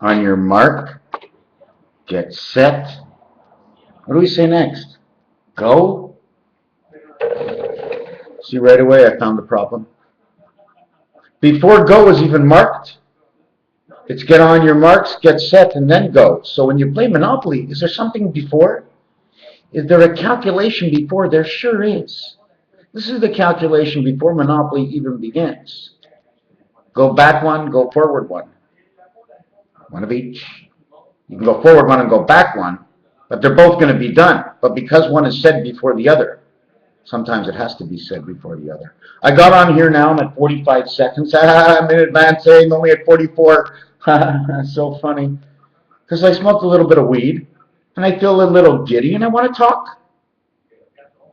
On your mark, get set. What do we say next? Go. See, right away I found the problem. Before go is even marked, it's get on your marks, get set, and then go. So when you play Monopoly, is there something before? Is there a calculation before? There sure is. This is the calculation before Monopoly even begins. Go back one, go forward one. One of each. You can go forward one and go back one, but they're both going to be done. But because one is said before the other, sometimes it has to be said before the other. I got on here now, I'm at 45 seconds. I'm in advancing, only at 44. That's so funny. Because I smoked a little bit of weed, and I feel a little giddy, and I want to talk.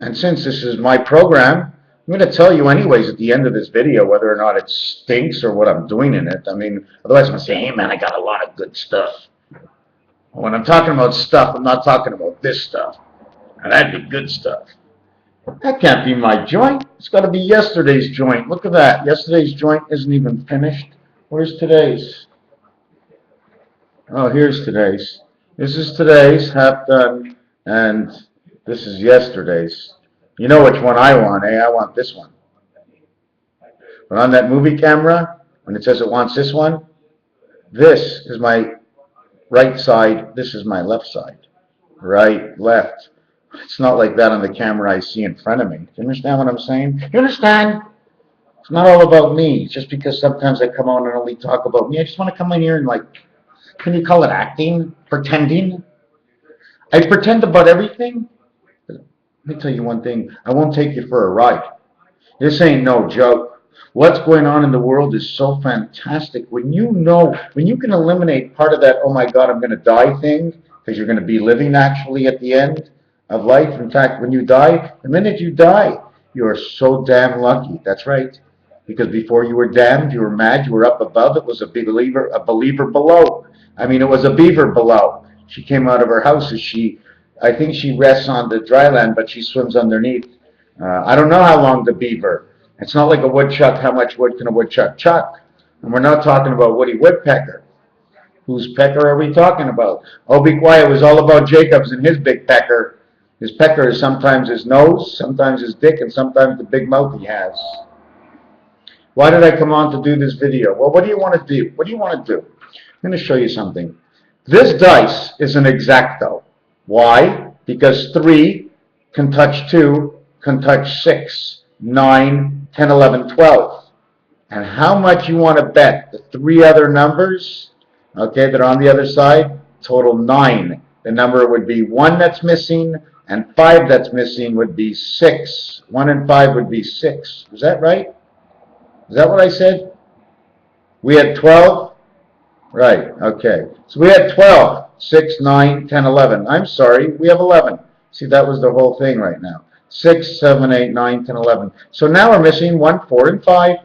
And since this is my program, I'm going to tell you anyways at the end of this video whether or not it stinks or what I'm doing in it. I mean, otherwise I'm going to say, hey man, I got a lot of good stuff. When I'm talking about stuff, I'm not talking about this stuff. And that'd be good stuff. That can't be my joint. It's got to be yesterday's joint. Look at that. Yesterday's joint isn't even finished. Where's today's? Oh, here's today's. This is today's, half done, and this is yesterday's. You know which one I want, eh? I want this one. But on that movie camera, when it says it wants this one, this is my right side, this is my left side. Right, left. It's not like that on the camera I see in front of me. Do you understand what I'm saying? You understand? It's not all about me. Just because sometimes I come on and only talk about me. I just want to come in here and like, can you call it acting? Pretending? I pretend about everything. Let me tell you one thing. I won't take you for a ride. This ain't no joke. What's going on in the world is so fantastic. When you know, when you can eliminate part of that, oh my God, I'm going to die thing, because you're going to be living actually at the end of life. In fact, when you die, the minute you die, you are so damn lucky. That's right. Because before you were damned, you were mad, you were up above. It was a believer below. I mean, it was a beaver below. She came out of her house as I think she rests on the dry land, but she swims underneath. I don't know how long the beaver. It's not like a woodchuck. How much wood can a woodchuck chuck? And we're not talking about Woody Woodpecker. Whose pecker are we talking about? Oh, be quiet. It was all about Jacobs and his big pecker. His pecker is sometimes his nose, sometimes his dick, and sometimes the big mouth he has. Why did I come on to do this video? Well, what do you want to do? What do you want to do? I'm going to show you something. This dice is an exacto. Why? Because 3 can touch 2, can touch 6, 9, 10, 11, 12. And how much you want to bet the 3 other numbers, okay, that are on the other side, total 9. The number would be 1 that's missing, and 5 that's missing would be 6. 1 and 5 would be 6. Is that right? Is that what I said? We had 12? Right, okay. So we had 12, 6, 9, 10, 11. I'm sorry, we have 11. See, that was the whole thing right now. 6, 7, 8, 9, 10, 11. So now we're missing 1, 4, and 5.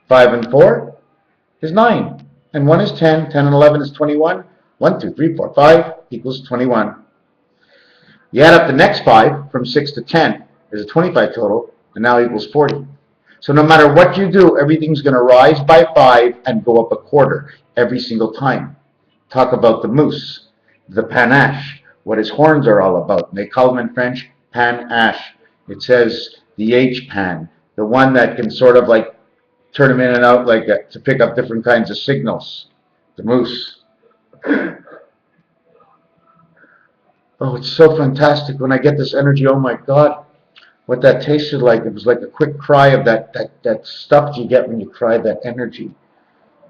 5 and 4 is 9. And 1 is 10. 10 and 11 is 21. 1, 2, 3, 4, 5 equals 21. You add up the next 5 from 6 to 10 is a 25 total, and now equals 40. So no matter what you do, everything's going to rise by 5 and go up a quarter every single time. Talk about the moose, the panache, what his horns are all about. And they call them in French panache. It says the H-pan, the one that can sort of like turn them in and out like that to pick up different kinds of signals. The moose. Oh, it's so fantastic when I get this energy. Oh my God. What that tasted like, it was like a quick cry of that stuff you get when you cry, that energy.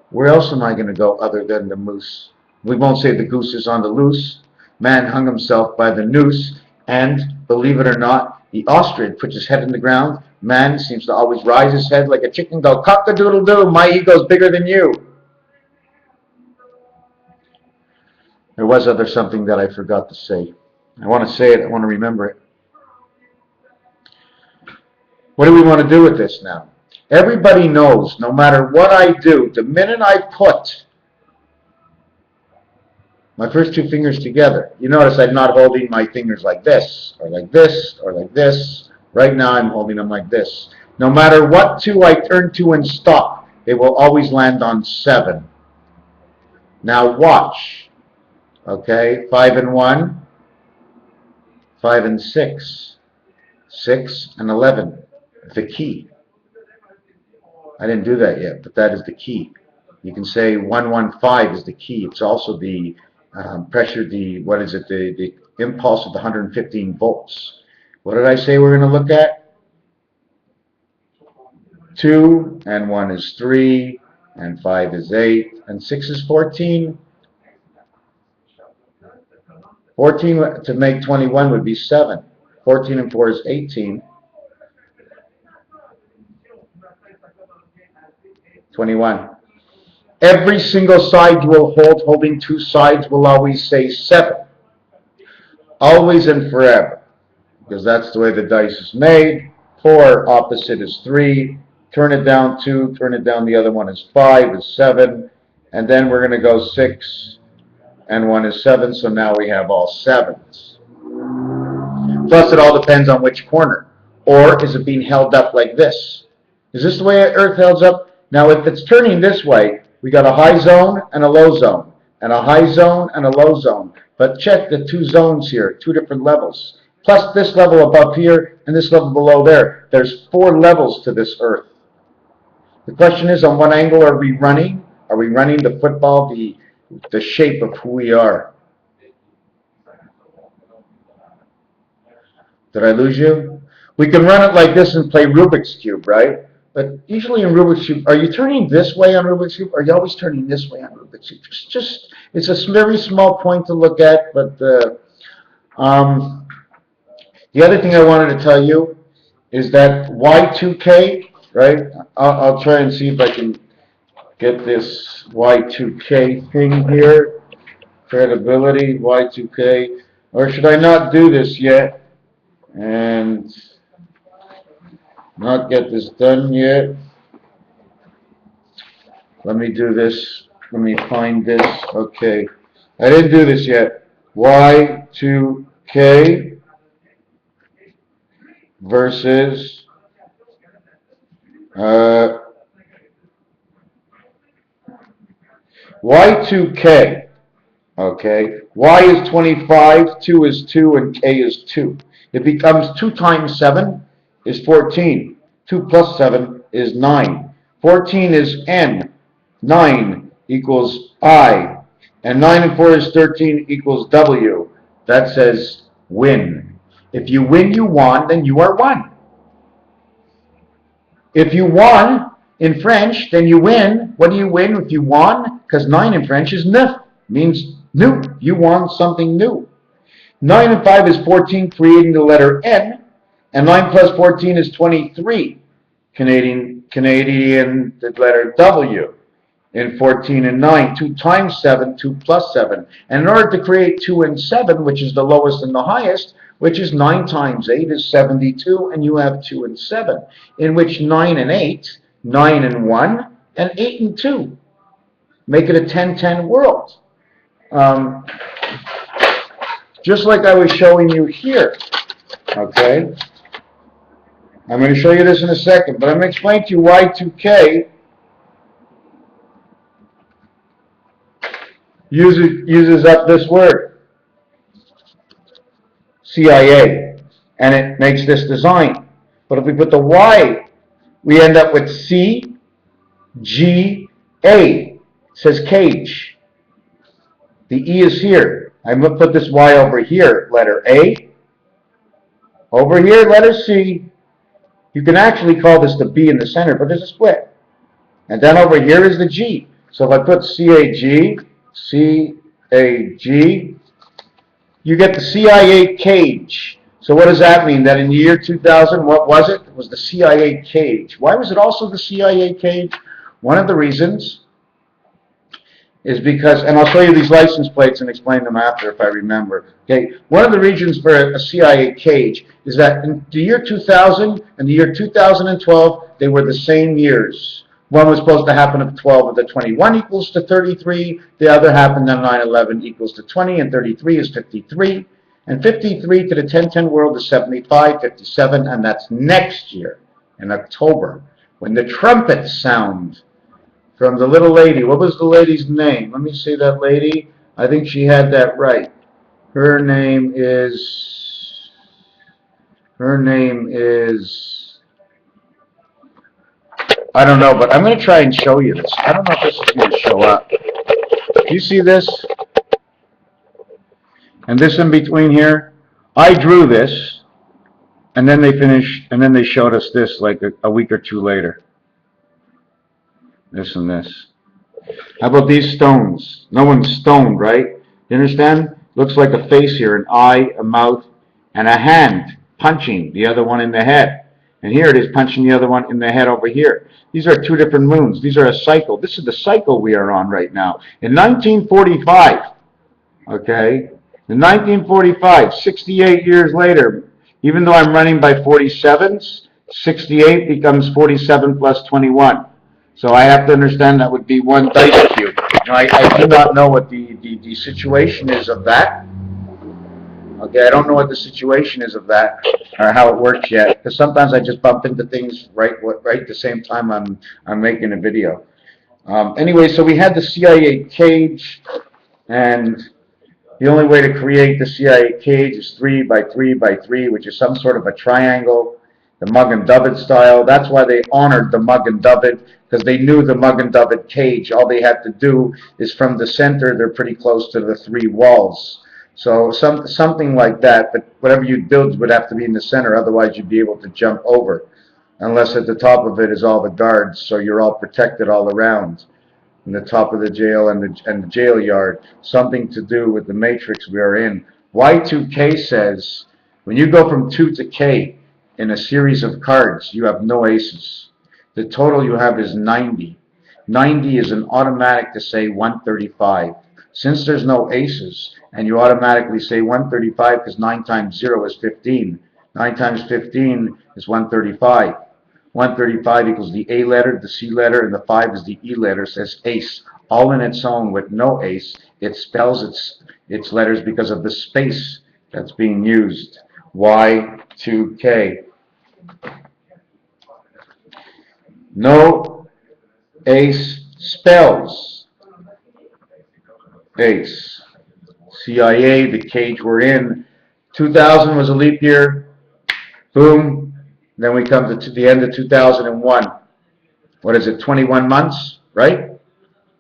Where else am I going to go other than the moose? We won't say the goose is on the loose. Man hung himself by the noose, and believe it or not, the ostrich puts his head in the ground. Man seems to always rise his head like a chicken, go cock-a-doodle-doo, my ego's bigger than you. There was something that I forgot to say. I want to say it, I want to remember it. What do we want to do with this now? Everybody knows, no matter what I do, the minute I put my first 2 fingers together, you notice I'm not holding my fingers like this, or like this, or like this. Right now I'm holding them like this. No matter what 2 I turn to and stop, they will always land on 7. Now watch. Okay, 5 and 1, 5 and 6, 6 and 11. The key. I didn't do that yet, but that is the key. You can say 115 is the key. It's also the pressure, what is it, the impulse of the 115 volts. What did I say we're going to look at? 2, and 1 is 3, and 5 is 8, and 6 is 14. 14 to make 21 would be 7. 14 and 4 is 18. 21. Every single side you will hold, holding two sides, will always say 7. Always and forever. Because that's the way the dice is made. 4 opposite is 3. Turn it down 2. Turn it down the other one is 5, is 7. And then we're going to go 6. And 1 is 7. So now we have all 7s. Plus it all depends on which corner. Or is it being held up like this? Is this the way Earth holds up? Now if it's turning this way, we got a high zone and a low zone. And a high zone and a low zone. But check the 2 zones here, 2 different levels. Plus this level above here and this level below there. There's 4 levels to this Earth. The question is, on what angle are we running? Are we running the football, the shape of who we are? Did I lose you? We can run it like this and play Rubik's Cube, right? But usually in Rubik's Cube, are you turning this way on Rubik's Cube? Or are you always turning this way on Rubik's Cube? It's a very small point to look at, but the other thing I wanted to tell you is that Y2K, right? I'll try and see if I can get this Y2K thing here. Credibility, Y2K. Or should I not do this yet? And not get this done yet. Let me do this. Let me find this. Okay. I didn't do this yet. Y2K versus Y2K. Okay. Y is 25, 2 is 2, and K is 2. It becomes 2 times 7 is 14. 2 plus 7 is 9. 14 is N. 9 equals I. And 9 and 4 is 13 equals W. That says win. If you win, you won, then you are won. If you won in French, then you win. What do you win if you won? Because 9 in French is neuf, means new. You won something new. 9 and 5 is 14, creating the letter N. And 9 plus 14 is 23, Canadian, the letter W. In 14 and 9, 2 times 7, 2 plus 7. And in order to create 2 and 7, which is the lowest and the highest, which is 9 times 8 is 72, and you have 2 and 7, in which 9 and 8, 9 and 1, and 8 and 2 make it a 10-10 world. Just like I was showing you here, okay? I'm going to show you this in a second, but I'm going to explain to you Y2K uses up this word, CIA, and it makes this design. But if we put the Y, we end up with C, G, A. It says cage. The E is here. I'm going to put this Y over here, letter A. Over here, letter C. You can actually call this the B in the center, but there's a split. And then over here is the G. So if I put CAG, CAG, you get the CIA cage. So what does that mean? That in the year 2000, what was it? It was the CIA cage. Why was it also the CIA cage? One of the reasons is because, and I'll show you these license plates and explain them after if I remember. Okay, one of the reasons for a CIA cage is that in the year 2000 and the year 2012, they were the same years. One was supposed to happen at 12 of the 21 equals to 33. The other happened on 9/11 equals to 20, and 33 is 53. And 53 to the 10-10 world is 75, 57, and that's next year in October when the trumpets sound From the little lady. What was the lady's name? Let me see that lady. I think she had that right. Her name is, I don't know, but I'm going to try and show you this. I don't know if this is going to show up. Do you see this? And this in between here? I drew this, and then they showed us this like a week or two later. This and this. How about these stones? No one's stoned, right? You understand? Looks like a face here, an eye, a mouth, and a hand punching the other one in the head. And here it is punching the other one in the head over here. These are two different moons. These are a cycle. This is the cycle we are on right now. In 1945, okay, in 1945, 68 years later, even though I'm running by 47s, 68 becomes 47 plus 21. So I have to understand that would be one dice cube. Now, I do not know what the situation is of that. Okay, I don't know what the situation is of that or how it works yet. Because sometimes I just bump into things right at the same time I'm making a video. Anyway, so we had the CIA cage, and the only way to create the CIA cage is 3 by 3 by 3, which is some sort of a triangle. The Mug and Dovet style. That's why they honored the Mug and Dovet, because they knew the Mug and Dovet cage. All they had to do is from the center, they're pretty close to the 3 walls. So something like that, but whatever you build would have to be in the center, otherwise you'd be able to jump over. Unless at the top of it is all the guards, so you're all protected all around. In the top of the jail and the jail yard, something to do with the matrix we are in. Y2K says, when you go from 2 to K, in a series of cards, you have no aces. The total you have is 90. 90 is an automatic to say 135. Since there's no aces, and you automatically say 135 because 9 times 0 is 15. 9 times 15 is 135. 135 equals the A letter, the C letter, and the 5 is the E letter, says ace. All in its own with no ace. It spells its letters because of the space that's being used. Y2K. No ace spells ace. CIA, the cage we're in. 2000 was a leap year. Boom. Then we come to the end of 2001. What is it, 21 months, right?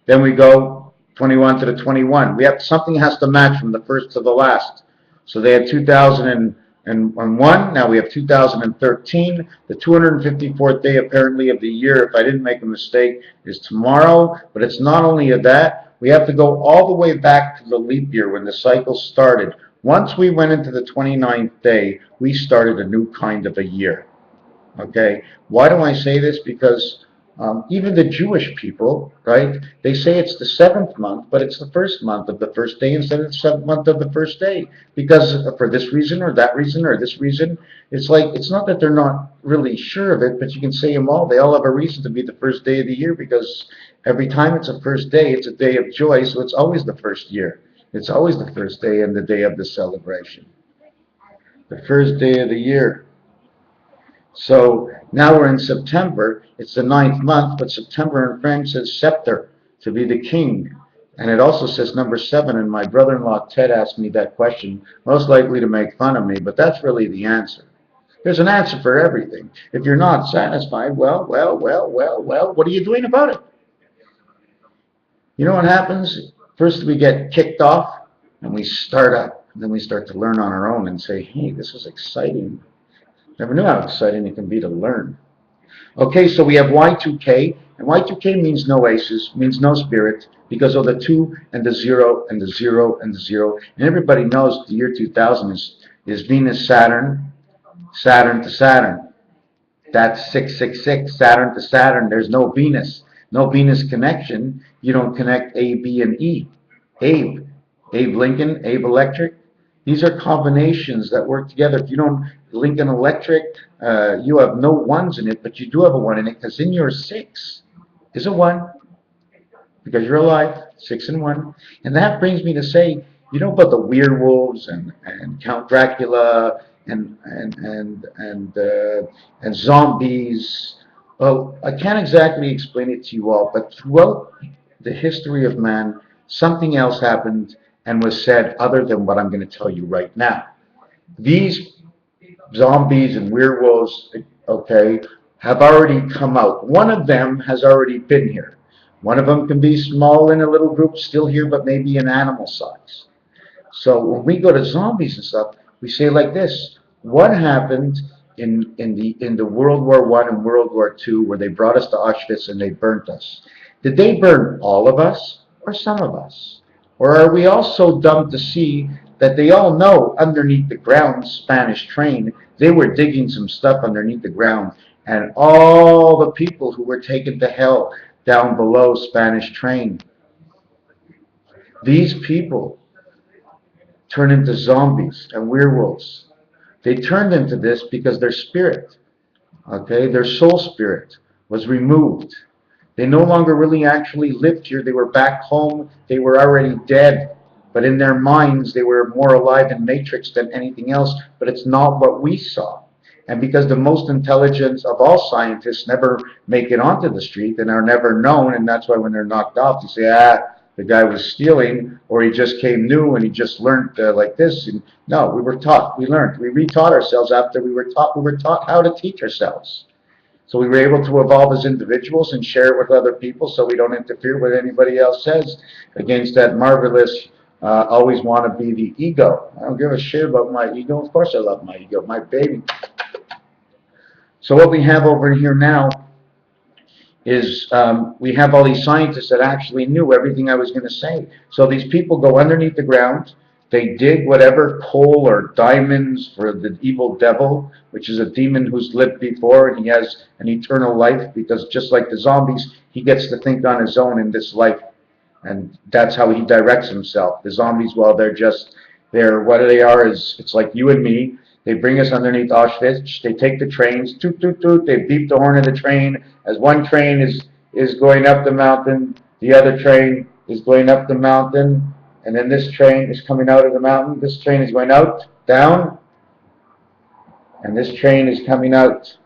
Then we go 21 to the 21. Something has to match from the first to the last. So they had 2001, now we have 2013. The 254th day apparently of the year, if I didn't make a mistake, is tomorrow. But it's not only that, we have to go all the way back to the leap year when the cycle started. Once we went into the 29th day, we started a new kind of a year. Okay, why do I say this? Because even the Jewish people, right, they say it's the 7th month, but it's the first month of the first day instead of the 7th month of the first day. Because for this reason or that reason or this reason, it's like, it's not that they're not really sure of it, but you can say them all. They all have a reason to be the first day of the year, because every time it's a first day, it's a day of joy, so it's always the first year. It's always the first day and the day of the celebration. The first day of the year. So now we're in September. It's the 9th month, but September in French says scepter, to be the king. And it also says number 7, and my brother-in-law Ted asked me that question, most likely to make fun of me, but that's really the answer. There's an answer for everything. If you're not satisfied, well, what are you doing about it? You know what happens? First we get kicked off, and we start up, and then we start to learn on our own and say, hey, this is exciting. Never knew how exciting it can be to learn. Okay, so we have Y2K, and Y2K means no aces, means no spirit, because of the 2 and the 0 and the 0 and the 0. And everybody knows the year 2000 is Venus, Saturn, Saturn to Saturn. That's 666, Saturn to Saturn. There's no Venus. No Venus connection. You don't connect A, B, and E. Abe Lincoln, Abe Electric. These are combinations that work together. If you don't Lincoln Electric, you have no 1s in it, but you do have a 1 in it, because in your 6 is a 1, because you're alive, 6 and 1. And that brings me to say, you know about the werewolves and Count Dracula and zombies. Well, I can't exactly explain it to you all, but throughout the history of man, something else happened and was said other than what I'm going to tell you right now. These zombies and werewolves, okay, have already come out. One of them has already been here. One of them can be small in a little group, still here, but maybe an animal size. So when we go to zombies and stuff, we say like this: what happened in the World War I and World War II, where they brought us to Auschwitz and they burnt us? Did they burn all of us or some of us? Or are we all so dumb to see that they all know underneath the ground Spanish train, they were digging some stuff underneath the ground, and all the people who were taken to hell down below Spanish train, these people turn into zombies and werewolves. They turned into this because their spirit, okay, their soul spirit was removed. They no longer really actually lived here. They were back home. They were already dead. But in their minds, they were more alive in Matrix than anything else. But it's not what we saw. And because the most intelligent of all scientists never make it onto the street and are never known, and that's why when they're knocked off, you say, the guy was stealing, or he just came new and he just learned like this. And no, we were taught, we learned, we retaught ourselves after we were taught. We were taught how to teach ourselves. So we were able to evolve as individuals and share it with other people, so we don't interfere with anybody else says against that marvelous, always want to be the ego. I don't give a shit about my ego. Of course I love my ego, my baby. So what we have over here now is we have all these scientists that actually knew everything I was going to say. So these people go underneath the ground. They dig whatever coal or diamonds for the evil devil, which is a demon who's lived before, and he has an eternal life, because just like the zombies, he gets to think on his own in this life. And that's how he directs himself. The zombies, well, they're what they are is, it's like you and me. They bring us underneath Auschwitz. They take the trains, toot, toot, toot. They beep the horn of the train. As one train is going up the mountain, the other train is going up the mountain, and then this train is coming out of the mountain. This train is going out, down, and this train is coming out.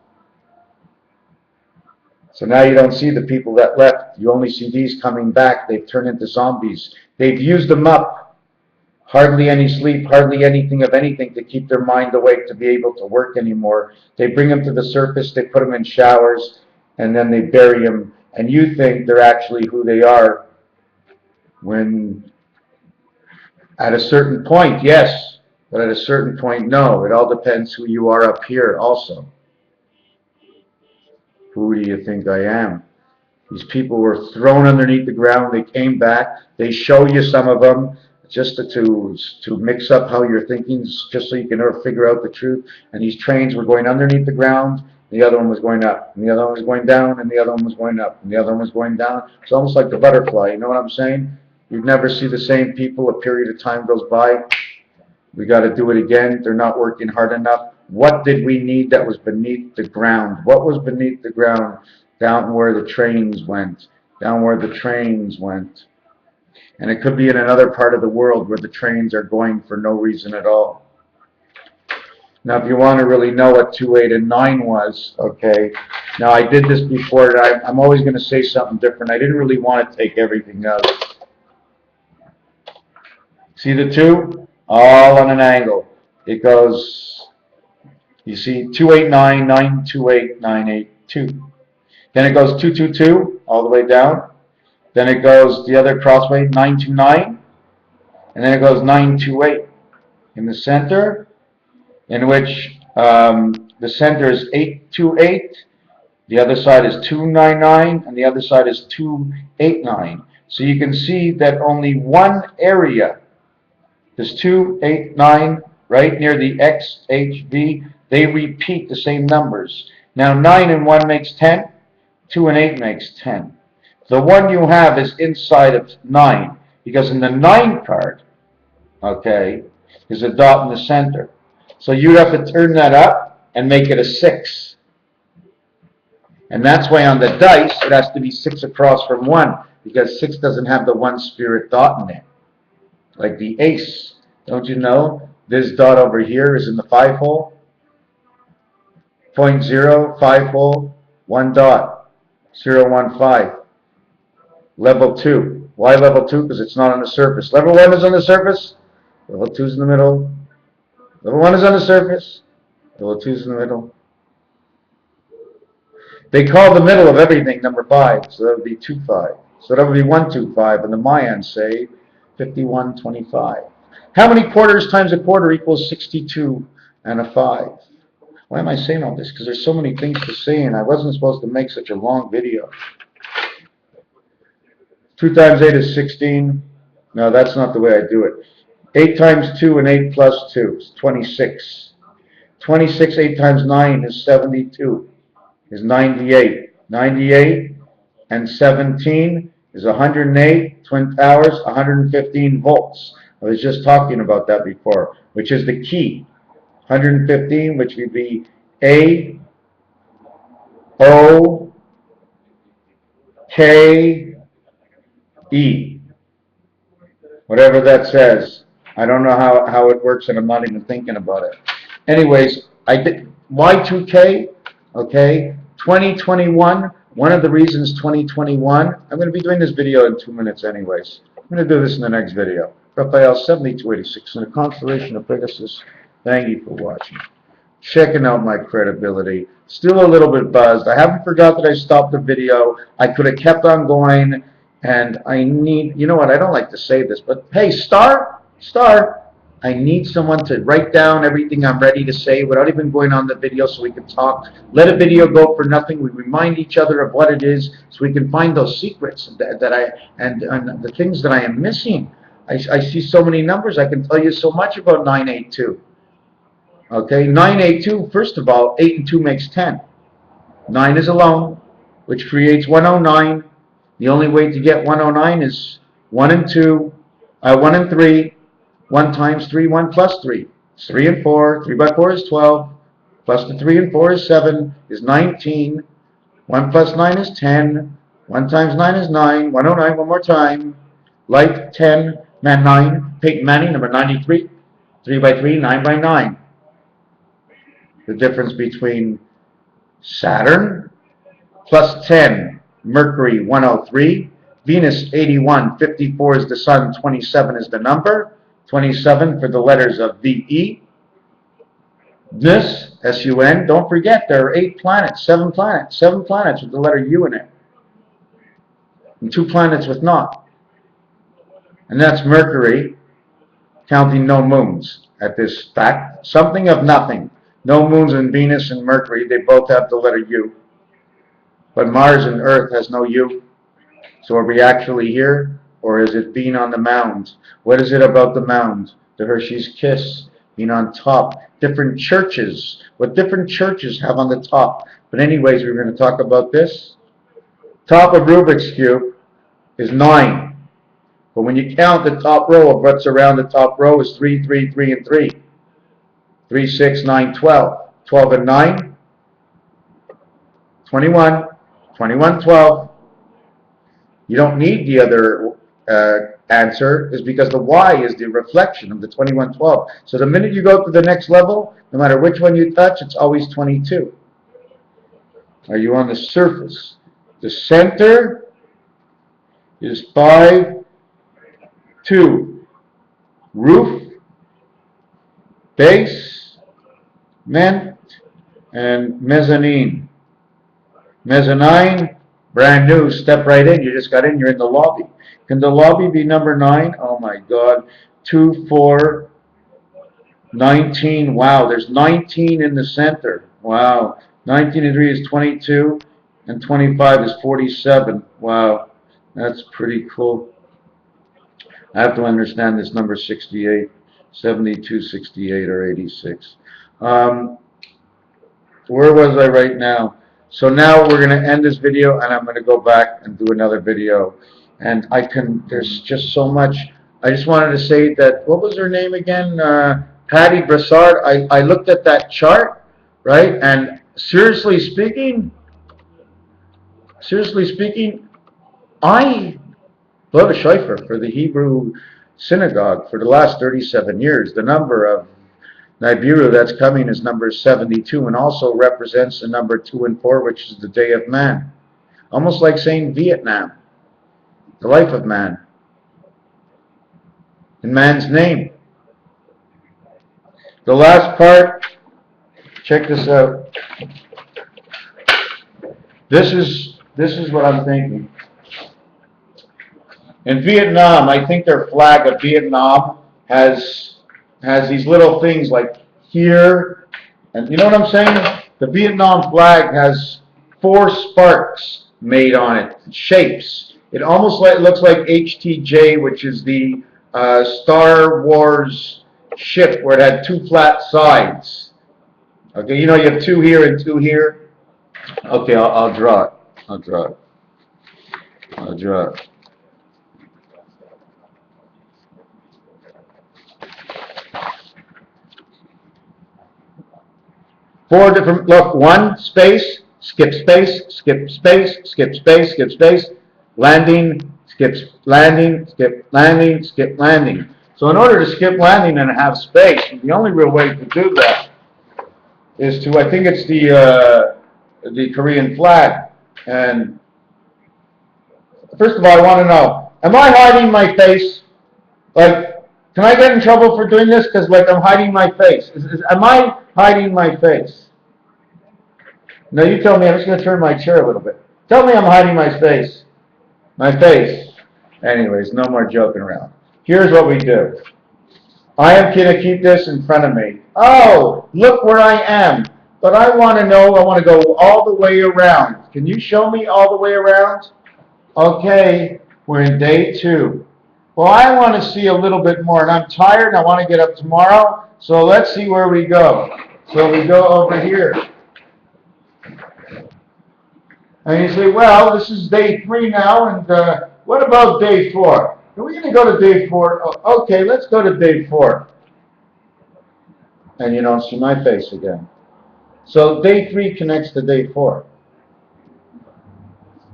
So now you don't see the people that left. You only see these coming back. They've turned into zombies. They've used them up. Hardly any sleep, hardly anything of anything to keep their mind awake to be able to work anymore. They bring them to the surface, they put them in showers, and then they bury them. And you think they're actually who they are, when at a certain point, yes, but at a certain point, no. It all depends who you are up here also. Who do you think I am? These people were thrown underneath the ground. They came back. They show you some of them just to mix up how you're thinking, just so you can figure out the truth. And these trains were going underneath the ground. The other one was going up, and the other one was going down, and the other one was going up, and the other one was going down. It's almost like the butterfly. You know what I'm saying? You'd never see the same people. A period of time goes by. We got to do it again. They're not working hard enough. What did we need that was beneath the ground? What was beneath the ground? Down where the trains went. Down where the trains went. And it could be in another part of the world where the trains are going for no reason at all. Now, if you want to really know what 2, 8, and 9 was, okay. Now, I did this before. I'm always going to say something different. I didn't really want to take everything out. See the 2? All on an angle. It goes, you see, 2, 8, 9, 9, 2, 8, 9, 8, 2. Then it goes 2, 2, 2, all the way down. Then it goes the other crossway, 9, 2, 9. And then it goes 9, 2, 8. In the center, in which the center is 8, 2, 8. The other side is 2, 9, 9. And the other side is 2, 8, 9. So you can see that only one area, this 2, 8, 9, right near the X, H, V, they repeat the same numbers. Now 9 and 1 makes 10. 2 and 8 makes 10. The one you have is inside of 9, because in the 9 card, okay, is a dot in the center. So you'd have to turn that up and make it a 6. And that's why on the dice, it has to be 6 across from 1, because 6 doesn't have the 1 spirit dot in it. Like the ace. Don't you know? This dot over here is in the 5 hole. 0.0, 5 hole, 1 dot, 0, 1, 5. Level 2. Why level 2? Because it's not on the surface. Level 1 is on the surface. Level 2 is in the middle. Level 1 is on the surface. Level 2 is in the middle. They call the middle of everything number 5, so that would be 2, 5. So that would be 1, 2, 5, and the Mayans say 51, 25. How many quarters times a quarter equals 62 and a 5? Why am I saying all this? Because there's so many things to say, and I wasn't supposed to make such a long video. 2 times 8 is 16. No, that's not the way I do it. 8 times 2 and 8 plus 2 is 26. 26, 8 times 9 is 72, is 98. 98 and 17 is 108, twin towers, 115 volts. I was just talking about that before, which is the key. 115, which would be A, O, K, E. Whatever that says. I don't know how it works, and I'm not even thinking about it. Anyways, I did Y2K, okay, 2021. One of the reasons 2021, I'm going to be doing this video in 2 minutes anyways. I'm going to do this in the next video. Raphael 7286 in the constellation of Pegasus. Thank you for watching. Checking out my credibility. Still a little bit buzzed. I haven't forgot that I stopped the video. I could have kept on going, and I need, you know what, I don't like to say this, but hey, Star, I need someone to write down everything I'm ready to say without even going on the video so we can talk. Let a video go for nothing. We remind each other of what it is so we can find those secrets and the things that I am missing. I see so many numbers. I can tell you so much about 982. Okay, 982, first of all, 8 and 2 makes 10. 9 is alone, which creates 109. The only way to get 109 is 1 and 2, 1 and 3, 1 times 3, 1 plus 3. It's 3 and 4, 3 by 4 is 12, plus the 3 and 4 is 7, is 19. 1 plus 9 is 10, 1 times 9 is 9, 109, one more time. Light, 10, man 9, Peyton Manning, number 93, 3 by 3, 9 by 9. The difference between Saturn plus 10, Mercury 103, Venus 81, 54 is the sun, 27 is the number, 27 for the letters of VE. This, S-U-N, don't forget there are 8 planets, 7 planets with the letter U in it, and 2 planets with not. And that's Mercury, counting no moons at this fact, something of nothing. No moons in Venus and Mercury, they both have the letter U. But Mars and Earth has no U. So are we actually here? Or is it being on the mound? What is it about the mound? The Hershey's Kiss, being on top. Different churches, what different churches have on the top. But anyways, we're going to talk about this. Top of Rubik's Cube is 9. But when you count the top row of what's around the top row is 3, 3, 3, and 3. 3, 6, 9, 12. 12 and 9, 21. 21, 12. You don't need the other answer, is because the Y is the reflection of the 21, 12. So the minute you go to the next level, no matter which one you touch, it's always 22. Are you on the surface? The center is 5, 2. Roof, base, ment, and mezzanine. Mezzanine, brand new, step right in. You just got in, you're in the lobby. Can the lobby be number 9? Oh my God. 2, 4, 19. Wow, there's 19 in the center. Wow. 19 and 3 is 22, and 25 is 47. Wow, that's pretty cool. I have to understand this number 68, 72, 68, or 86. Where was I right now? So now we're going to end this video, and I'm going to go back and do another video. And there's just so much. I just wanted to say that, what was her name again? Patty Brassard. I looked at that chart, right? And seriously speaking, I Lord Schleifer for the Hebrew synagogue for the last 37 years. The number of Nibiru, that's coming, is number 72 and also represents the number 2 and 4, which is the day of man. Almost like saying Vietnam, the life of man, in man's name. The last part, check this out. This is what I'm thinking. In Vietnam, I think their flag of Vietnam has these little things like here, and you know what I'm saying? The Vietnam flag has 4 sparks made on it, shapes. It almost looks like HTJ, which is the Star Wars ship where it had 2 flat sides. Okay, you know you have 2 here and 2 here. Okay, I'll draw it. I'll draw it. 4 different, look, 1 space, skip space, skip space, skip space, skip space, landing, skip landing, skip landing, skip landing. So in order to skip landing and have space, the only real way to do that is to, I think it's the Korean flag. And first of all, I want to know, am I hiding my face? Like, can I get in trouble for doing this? Because, like, I'm hiding my face. Am I hiding my face? No, you tell me. I'm just going to turn my chair a little bit. Tell me I'm hiding my face. My face. Anyways, no more joking around. Here's what we do. I am going to keep this in front of me. Oh, look where I am. But I want to know, I want to go all the way around. Can you show me all the way around? Okay, we're in day 2. Well, I want to see a little bit more, and I'm tired, and I want to get up tomorrow, so let's see where we go. So we go over here. And you say, well, this is day 3 now, and what about day 4? Are we going to go to day 4? Oh, okay, let's go to day 4. And you don't see my face again. So day 3 connects to day 4.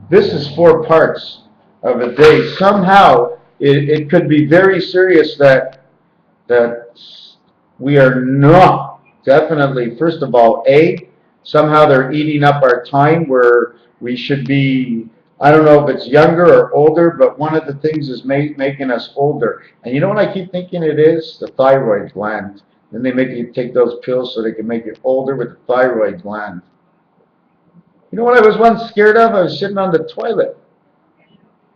This is 4 parts of a day. Somehow, it could be very serious that we are not definitely, first of all, somehow they're eating up our time where we should be, I don't know if it's younger or older, but one of the things is making us older. And you know what I keep thinking it is? The thyroid gland. Then they make you take those pills so they can make you older with the thyroid gland. You know what I was once scared of? I was sitting on the toilet.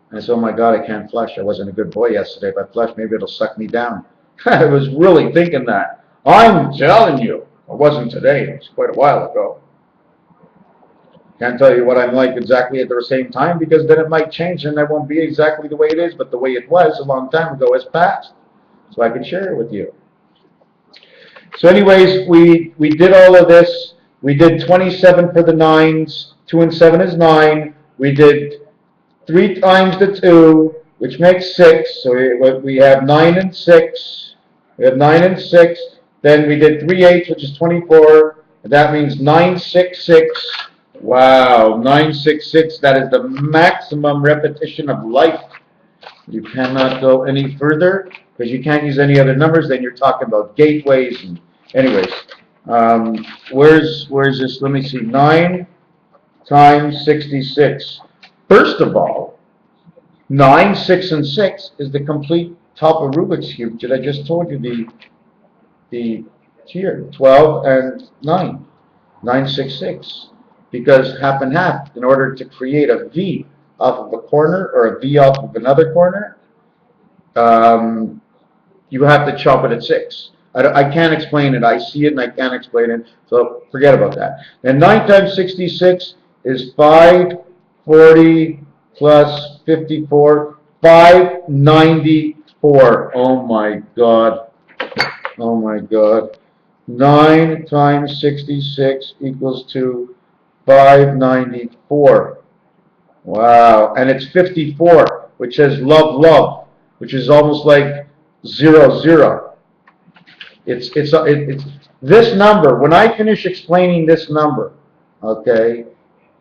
And I said, oh my God, I can't flush. I wasn't a good boy yesterday. If I flush, maybe it'll suck me down. I was really thinking that. I'm telling you. It wasn't today. It was quite a while ago. Can't tell you what I'm like exactly at the same time because then it might change and that won't be exactly the way it is, but the way it was a long time ago has passed. So I can share it with you. So anyways, we did all of this. We did 27 for the 9s. 2 and 7 is 9. We did 3 times the 2, which makes 6. So we have 9 and 6. We have 9 and 6. Then we did 3 8s, which is 24. And that means 966. Wow, 966. That is the maximum repetition of life. You cannot go any further because you can't use any other numbers. Then you're talking about gateways. And anyways, where's this? Let me see. 9 times 66. First of all, 9, 6, and 6 is the complete top of Rubik's Cube that I just told you, the here, 12 and 9, 966. Because half and half, in order to create a V off of a corner or a V off of another corner, you have to chop it at 6. I can't explain it. I see it and I can't explain it, so forget about that. And 9 times 66 is 540 plus 54, 594. Oh my God. Oh my God. 9 times 66 equals to 594. Wow. And it's 54, which says love, love, which is almost like 0, 0. It's this number. When I finish explaining this number, okay,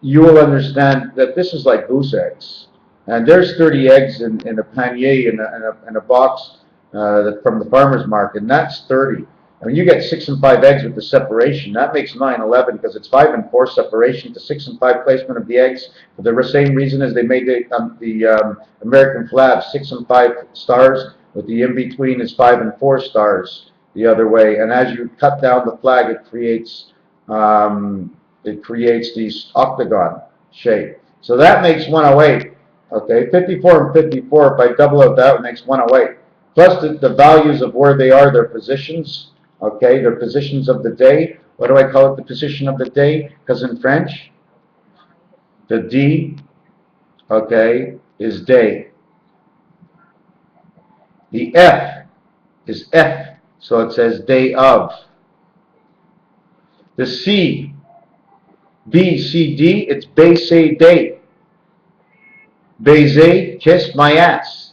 you will understand that this is like goose eggs. And there's 30 eggs in a panier in a box from the farmer's market, and that's 30. I mean, you get 6 and 5 eggs with the separation. That makes 9/11 because it's 5 and 4 separation to 6 and 5 placement of the eggs for the same reason as they made the American flag, 6 and 5 stars, with the in-between is 5 and 4 stars the other way. And as you cut down the flag, it creates these octagon shape. So that makes 108. Okay, 54 and 54, if I double out that, it makes 108. Plus the values of where they are, their positions. Okay, their positions of the day. What do I call it, the position of the day? Because in French, the D, okay, is day. The F is F, so it says day of. The C, B, C, D, it's baiser day. Baiser, kiss my ass.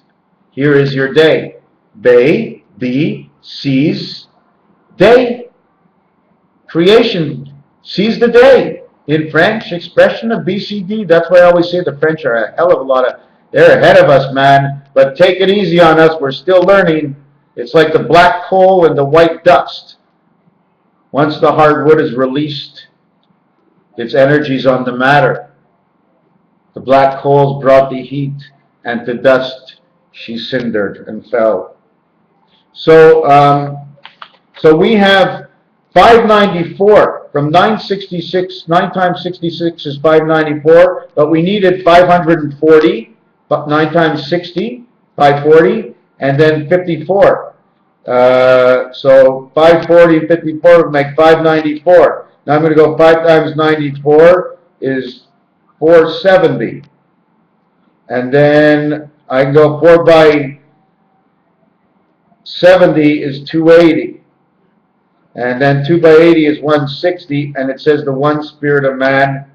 Here is your day. Bay, B, sees, day. Creation sees the day. In French, expression of BCD. That's why I always say the French are a hell of a lot of, they're ahead of us, man. But take it easy on us. We're still learning. It's like the black coal and the white dust. Once the hard wood is released, its energies on the matter. The black coals brought the heat, and to dust she cindered and fell. So we have 594 from 966. 9 times 66 is 594, but we needed 540. But 9 times 60, 540, and then 54. So 540 and 54 would make 594. Now I'm going to go 5 times 94 is 470. And then I can go 4 by 70 is 280. And then 2 by 80 is 160. And it says the one spirit of man,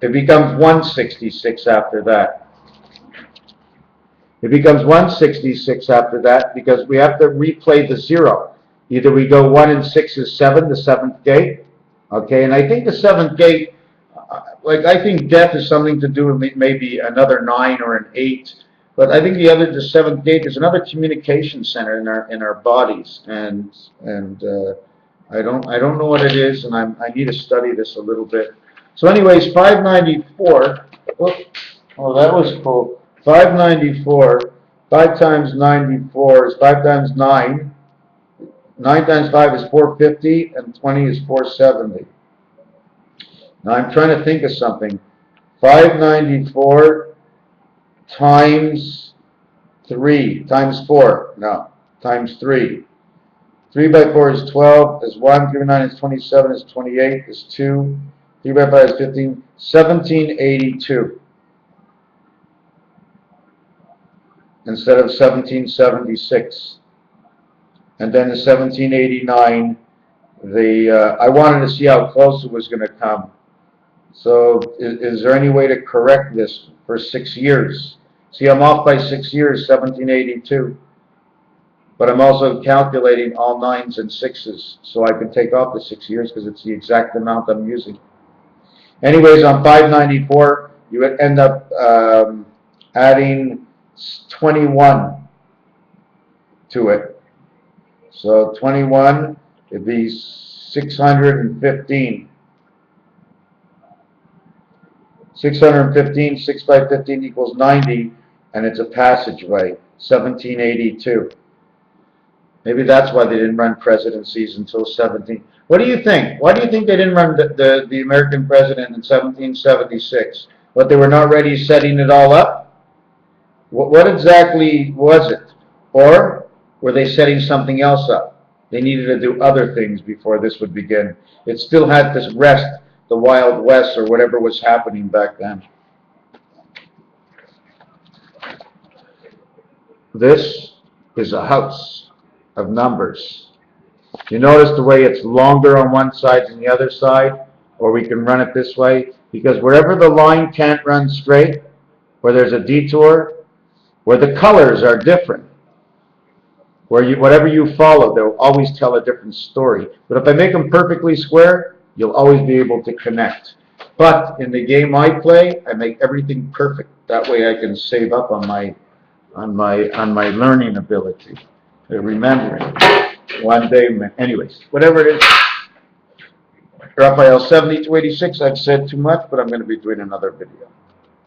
it becomes 166 after that. It becomes 166 after that because we have to replay the 0. Either we go 1 and 6 is 7, the 7th gate. Okay, and I think the 7th gate, I think death is something to do with maybe another 9 or an 8. But I think the 7th gate is another communication center in our bodies, and I don't know what it is, and I need to study this a little bit. So, anyways, 594. Oh, that was cool. 594. 5 times 94 is 5 times 9. 9 times 5 is 450, and 20 is 470. Now I'm trying to think of something. 594 times 3 times 4. No, times 3. 3 by 4 is 12, is 1. 3 by 9 is 27, is 28, is 2. 3 by 5 is 15. 1782. Instead of 1776. And then in 1789, I wanted to see how close it was going to come. So is there any way to correct this for 6 years? See, I'm off by 6 years, 1782. But I'm also calculating all 9s and 6s, so I can take off the 6 years because it's the exact amount I'm using. Anyways, on 594, you would end up adding 21 to it. So 21 would be 615. 615, 6 by 15 equals 90, and it's a passageway, 1782. Maybe that's why they didn't run presidencies until 17. What do you think? Why do you think they didn't run the American president in 1776? What, they were not ready setting it all up? What exactly was it? Or were they setting something else up? They needed to do other things before this would begin. It still had this rest, the Wild West, or whatever was happening back then. This is a house of numbers. You notice the way it's longer on one side than the other side? Or we can run it this way. Because wherever the line can't run straight, where there's a detour, where the colors are different, whatever you follow, they'll always tell a different story. But if I make them perfectly square, you'll always be able to connect. But in the game I play, I make everything perfect. That way I can save up on my learning ability, remembering. One day, man. Anyways, whatever it is. Raphael, 7286, I've said too much, but I'm going to be doing another video.